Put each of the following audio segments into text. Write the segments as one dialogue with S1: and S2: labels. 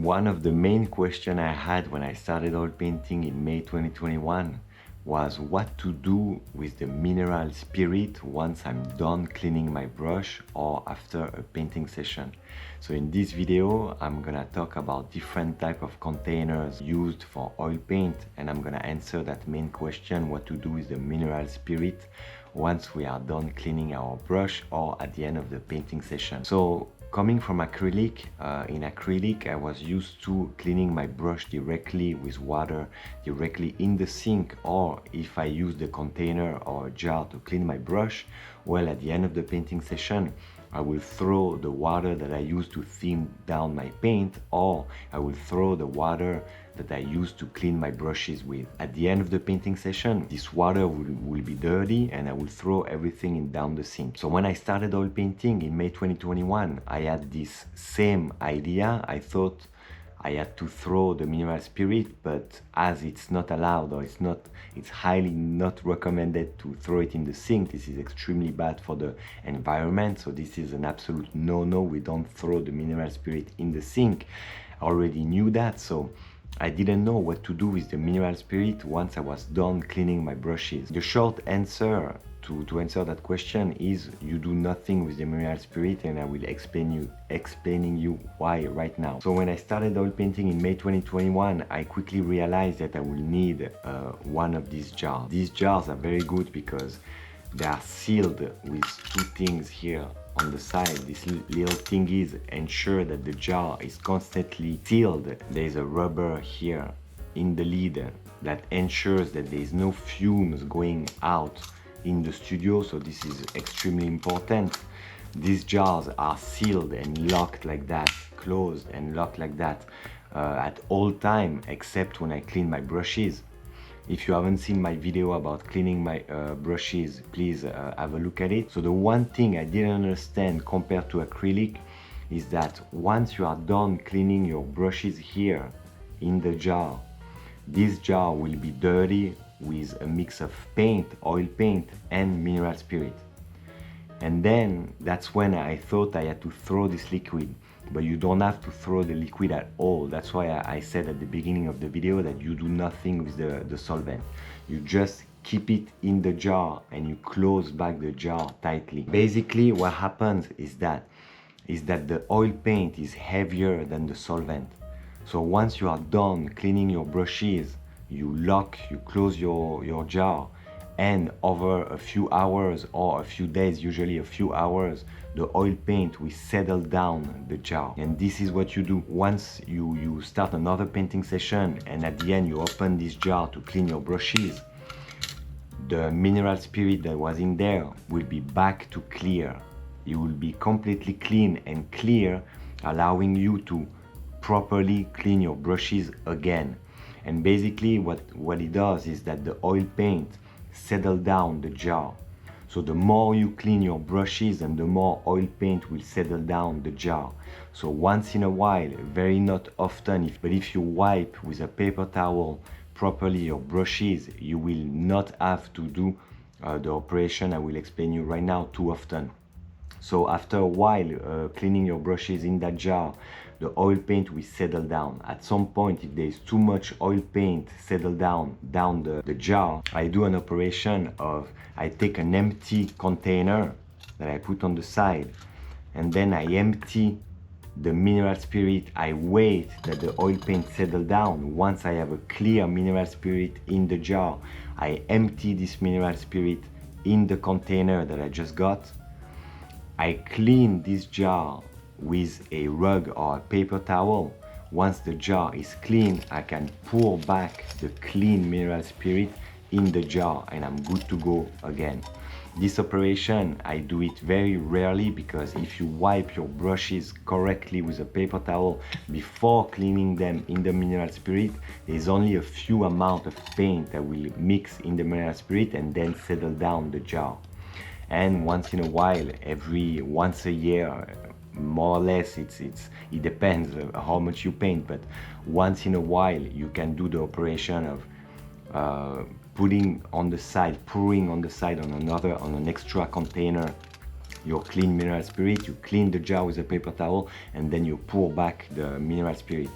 S1: One of the main questions I had when I started oil painting in May 2021 was what to do with the mineral spirit once I'm done cleaning my brush or after a painting session. So in this video, I'm gonna talk about different type of containers used for oil paint, and I'm gonna answer that main question, what to do with the mineral spirit once we are done cleaning our brush or at the end of the painting session. So coming from acrylic, in acrylic I was used to cleaning my brush directly with water, directly in the sink, or if I use the container or a jar to clean my brush, well, at the end of the painting session I will throw the water that I use to thin down my paint, or I will throw the water that I use to clean my brushes with. At the end of the painting session, this water will be dirty and I will throw everything down the sink. So when I started oil painting in May 2021, I had this same idea. I thought I had to throw the mineral spirit, but as it's not allowed, or it's highly not recommended to throw it in the sink. This is extremely bad for the environment, so this is an absolute no-no. We don't throw the mineral spirit in the sink. I already knew that, so I didn't know what to do with the mineral spirit once I was done cleaning my brushes. The short answer to answer that question is you do nothing with the mineral spirit, and I will explaining you why right now. So when I started oil painting in May 2021, I quickly realized that I will need one of these jars. These jars are very good because they are sealed with two things here on the side. These little thingies ensure that the jar is constantly sealed. There is a rubber here in the lid that ensures that there is no fumes going out in the studio, so this is extremely important. These jars are sealed and locked like that, closed and locked like that at all time, except when I clean my brushes. If you haven't seen my video about cleaning my brushes, please have a look at it. So the one thing I didn't understand compared to acrylic is that once you are done cleaning your brushes here in the jar, this jar will be dirty with a mix of paint, oil paint and mineral spirit. And then that's when I thought I had to throw this liquid, but you don't have to throw the liquid at all. That's why I said at the beginning of the video that you do nothing with the solvent. You just keep it in the jar and you close back the jar tightly. Basically what happens is that the oil paint is heavier than the solvent. So once you are done cleaning your brushes, you close your jar, and over a few hours or a few days, usually a few hours, the oil paint will settle down the jar. And this is what you do once you start another painting session, and at the end you open this jar to clean your brushes. The mineral spirit that was in there will be back to clear. It will be completely clean and clear, allowing you to properly clean your brushes again. And basically what it does is that the oil paint settle down the jar. So the more you clean your brushes, and the more oil paint will settle down the jar. So once in a while, very not often, but if you wipe with a paper towel properly your brushes, you will not have to do the operation I will explain you right now too often. So after a while cleaning your brushes in that jar, the oil paint will settle down. At some point, if there is too much oil paint settle down the jar, I do an operation of, I take an empty container that I put on the side, and then I empty the mineral spirit. I wait that the oil paint settle down. Once I have a clear mineral spirit in the jar, I empty this mineral spirit in the container that I just got. I clean this jar with a rug or a paper towel. Once the jar is clean, I can pour back the clean mineral spirit in the jar and I'm good to go again. This operation, I do it very rarely, because if you wipe your brushes correctly with a paper towel before cleaning them in the mineral spirit, there's only a few amount of paint that will mix in the mineral spirit and then settle down the jar. And once in a while, once a year, more or less, it depends how much you paint, but once in a while you can do the operation of pouring on the side on an extra container your clean mineral spirit, you clean the jar with a paper towel, and then you pour back the mineral spirit.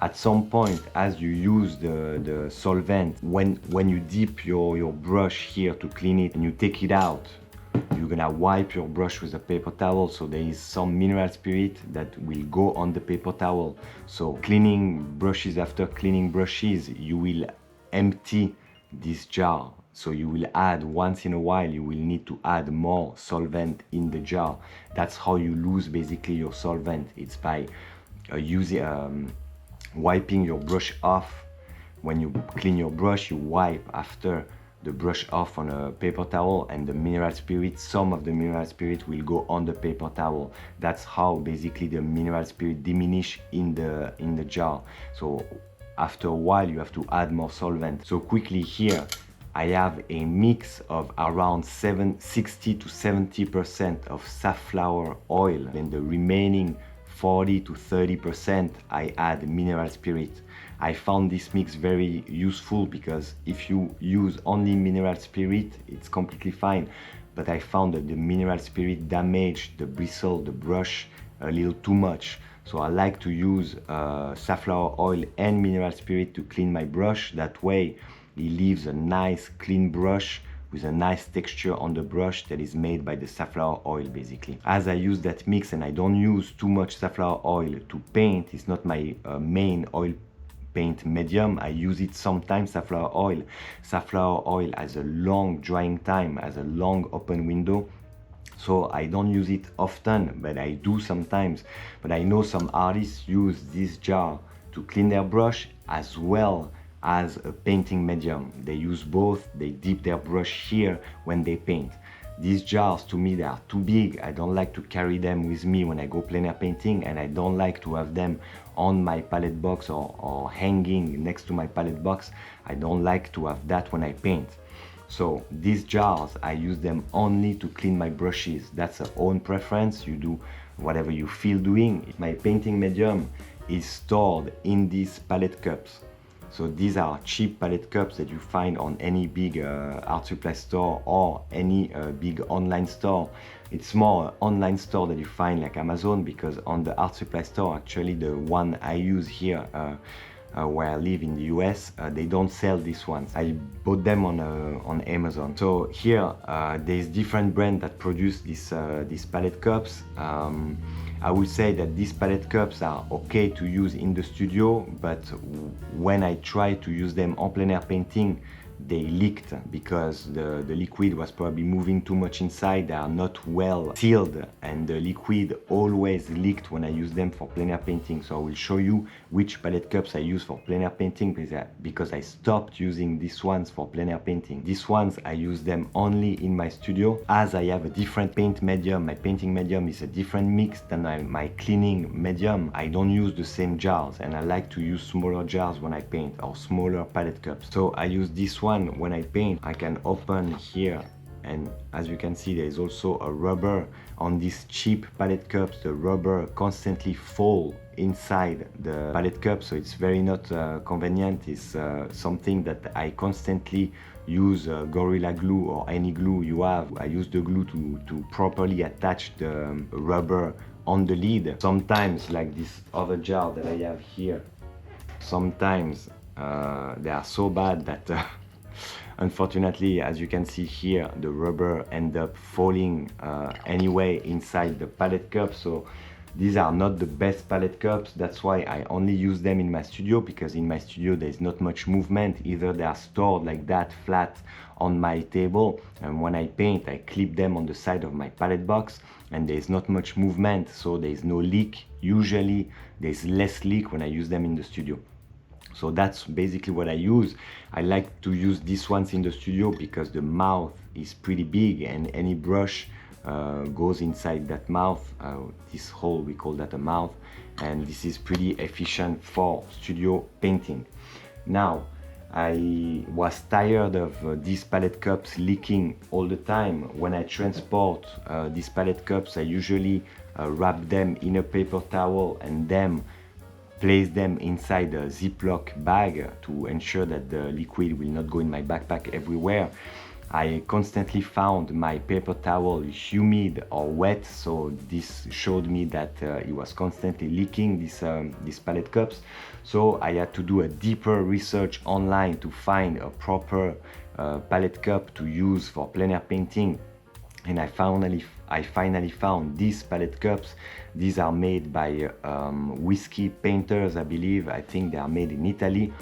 S1: At some point, as you use the solvent, when you dip your brush here to clean it and you take it out, you're gonna wipe your brush with a paper towel, so there is some mineral spirit that will go on the paper towel. So cleaning brushes, after cleaning brushes, you will empty this jar. So you will add, once in a while, you will need to add more solvent in the jar. That's how you lose basically your solvent. It's by wiping your brush off. When you clean your brush, you wipe after the brush off on a paper towel, and the mineral spirit, some of the mineral spirit will go on the paper towel. That's how basically the mineral spirit diminish in the jar. So after a while you have to add more solvent. So quickly here I have a mix of around 60 to 70% of safflower oil, and the remaining 40 to 30% I add mineral spirit. I found this mix very useful because if you use only mineral spirit, it's completely fine. But I found that the mineral spirit damaged the bristle, the brush, a little too much. So I like to use safflower oil and mineral spirit to clean my brush. That way it leaves a nice clean brush with a nice texture on the brush that is made by the safflower oil basically. As I use that mix and I don't use too much safflower oil to paint, it's not my main oil paint medium. I use it sometimes, safflower oil. Safflower oil has a long drying time, has a long open window. So I don't use it often, but I do sometimes. But I know some artists use this jar to clean their brush as well as a painting medium. They use both, they dip their brush here when they paint. These jars, to me, they are too big. I don't like to carry them with me when I go plein air painting, and I don't like to have them on my palette box or hanging next to my palette box. I don't like to have that when I paint. So these jars, I use them only to clean my brushes. That's a own preference. You do whatever you feel doing. My painting medium is stored in these palette cups. So these are cheap palette cups that you find on any big art supply store or any big online store. It's more online store that you find like Amazon, because on the art supply store, actually the one I use here where I live in the US, they don't sell these ones. I bought them on Amazon. So here there's different brands that produce these palette cups. I would say that these palette cups are okay to use in the studio, but when I try to use them en plein air painting, they leaked because the liquid was probably moving too much inside. They are not well sealed, and the liquid always leaked when I use them for plein air painting. So I will show you which palette cups I use for plein air painting, because I stopped using these ones for plein air painting. These ones, I use them only in my studio, as I have a different paint medium. My painting medium is a different mix than my cleaning medium. I don't use the same jars, and I like to use smaller jars when I paint, or smaller palette cups. So I use this one when I paint. I can open here, and as you can see, there is also a rubber on these cheap palette cups. The rubber constantly fall inside the palette cup, so it's very not convenient. It's something that I constantly use Gorilla Glue or any glue you have. I use the glue to properly attach the rubber on the lid. Sometimes, like this other jar that I have here, sometimes they are so bad that unfortunately, as you can see here, the rubber end up falling anyway inside the palette cup. So these are not the best palette cups. That's why I only use them in my studio, because in my studio there's not much movement. Either they are stored like that flat on my table, and when I paint I clip them on the side of my palette box, and there's not much movement, so there's no leak. Usually there's less leak when I use them in the studio. So that's basically what I use. I like to use these ones in the studio because the mouth is pretty big, and any brush goes inside that mouth. This hole, we call that a mouth, and this is pretty efficient for studio painting. Now, I was tired of these palette cups leaking all the time. When I transport these palette cups, I usually wrap them in a paper towel and then place them inside a Ziploc bag to ensure that the liquid will not go in my backpack everywhere. I constantly found my paper towel humid or wet, so this showed me that it was constantly leaking, these palette cups. So I had to do a deeper research online to find a proper palette cup to use for plein air painting. And I finally found these palette cups. These are made by whiskey painters, I believe. I think they are made in Italy.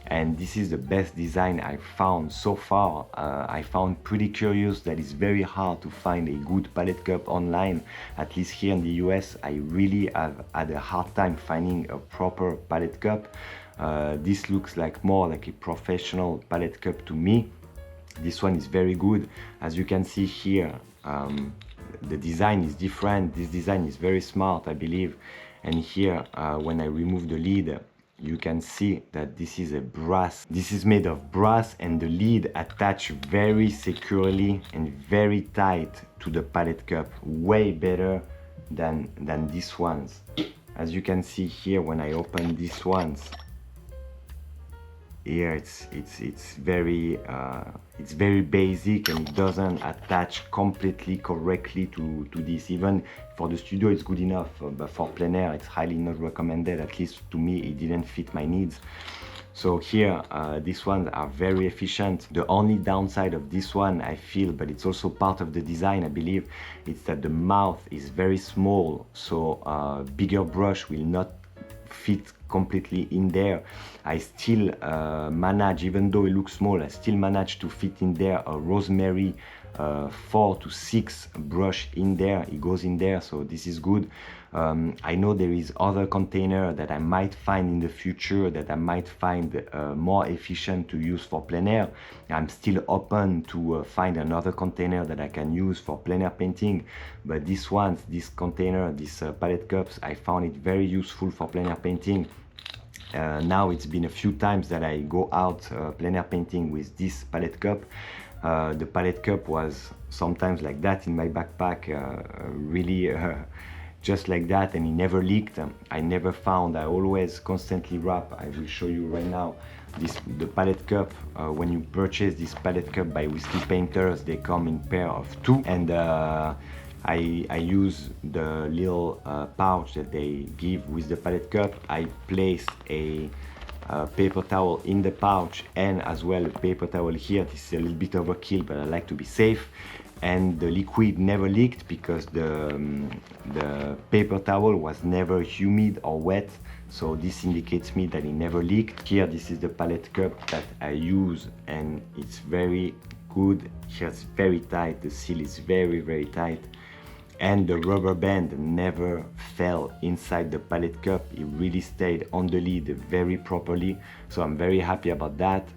S1: And this is the best design I've found so far. I found pretty curious that it's very hard to find a good palette cup online. At least here in the US, I really have had a hard time finding a proper palette cup. This looks like more like a professional palette cup to me. This one is very good. As you can see here, the design is different. This design is very smart, I believe. And here, when I remove the lid, you can see that this is a brass. This is made of brass, and the lid attached very securely and very tight to the palette cup, way better than these ones. As you can see here, when I open these ones, here it's very basic, and it doesn't attach completely correctly to this. Even for the studio it's good enough, but for plein air it's highly not recommended. At least to me, it didn't fit my needs. So here, these ones are very efficient. The only downside of this one, I feel, but it's also part of the design, I believe, it's that the mouth is very small, so bigger brush will not fit completely in there. I still manage, even though it looks small, I still manage to fit in there a rosemary 4 to 6 brush in there. It goes in there, so this is good. I know there is other container that I might find in the future that I might find more efficient to use for plein air. I'm still open to find another container that I can use for plein air painting, but this container, these palette cups, I found it very useful for plein air painting. Now it's been a few times that I go out plein air painting with this palette cup. The palette cup was sometimes like that in my backpack, really just like that, and it never leaked. I never found, I always constantly wrap. I will show you right now the palette cup. When you purchase this palette cup by whiskey painters, they come in pair of 2, and I use the little pouch that they give with the palette cup. I place a paper towel in the pouch, and as well a paper towel here. This is a little bit overkill, but I like to be safe. And the liquid never leaked because the paper towel was never humid or wet, so this indicates me that it never leaked. Here, this is the palette cup that I use, and it's very good. Here it's very tight, the seal is very tight, and the rubber band never fell inside the palette cup. It really stayed on the lid very properly, so I'm very happy about that.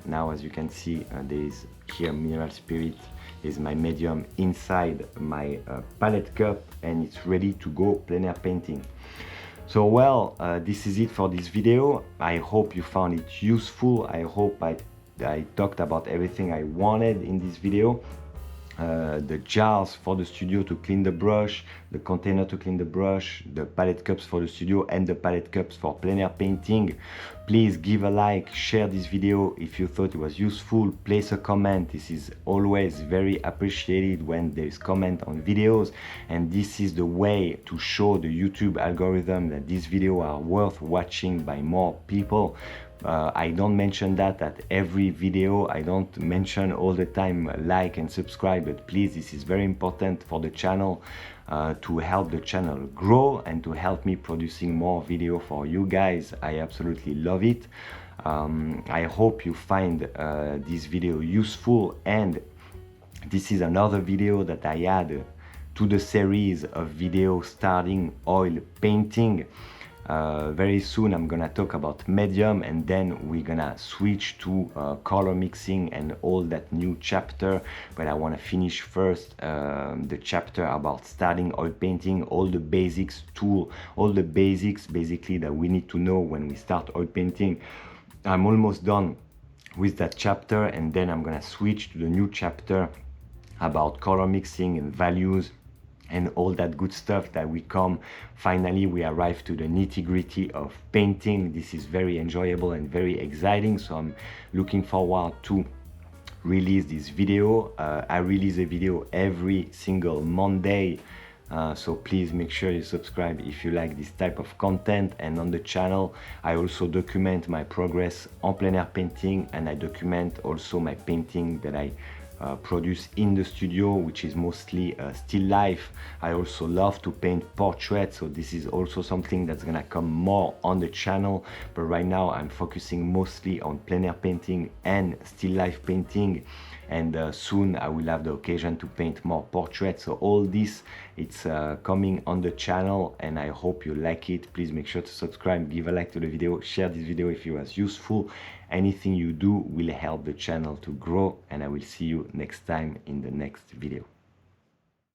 S1: Now, as you can see, there is here mineral spirit is my medium inside my palette cup, and it's ready to go plein air painting. So well, this is it for this video. I hope you found it useful. I hope I talked about everything I wanted in this video. The jars for the studio to clean the brush, the container to clean the brush, the palette cups for the studio, and the palette cups for plein air painting. Please give a like, share this video if you thought it was useful, place a comment. This is always very appreciated when there is comment on videos, and this is the way to show the YouTube algorithm that these videos are worth watching by more people. I don't mention that at every video. I don't mention all the time like and subscribe, but please, this is very important for the channel, to help the channel grow and to help me producing more video for you guys. I absolutely love it. I hope you find this video useful, and this is another video that I add to the series of videos starting oil painting. Very soon I'm gonna talk about medium, and then we're gonna switch to color mixing and all that new chapter, but I want to finish first the chapter about starting oil painting, all the basics tool, all the basics basically that we need to know when we start oil painting. I'm almost done with that chapter, and then I'm gonna switch to the new chapter about color mixing and values and all that good stuff that finally we arrive to the nitty-gritty of painting. This is very enjoyable and very exciting, so I'm looking forward to release this video. I release a video every single Monday. So please make sure you subscribe if you like this type of content. And on the channel, I also document my progress en plein air painting, and I document also my painting that I produce in the studio, which is mostly still life. I also love to paint portraits, so this is also something that's gonna come more on the channel, but right now I'm focusing mostly on plein air painting and still life painting, and soon I will have the occasion to paint more portraits. So all this, it's coming on the channel, and I hope you like it. Please make sure to subscribe, give a like to the video, share this video if it was useful. Anything you do will help the channel to grow, and I will see you next time in the next video.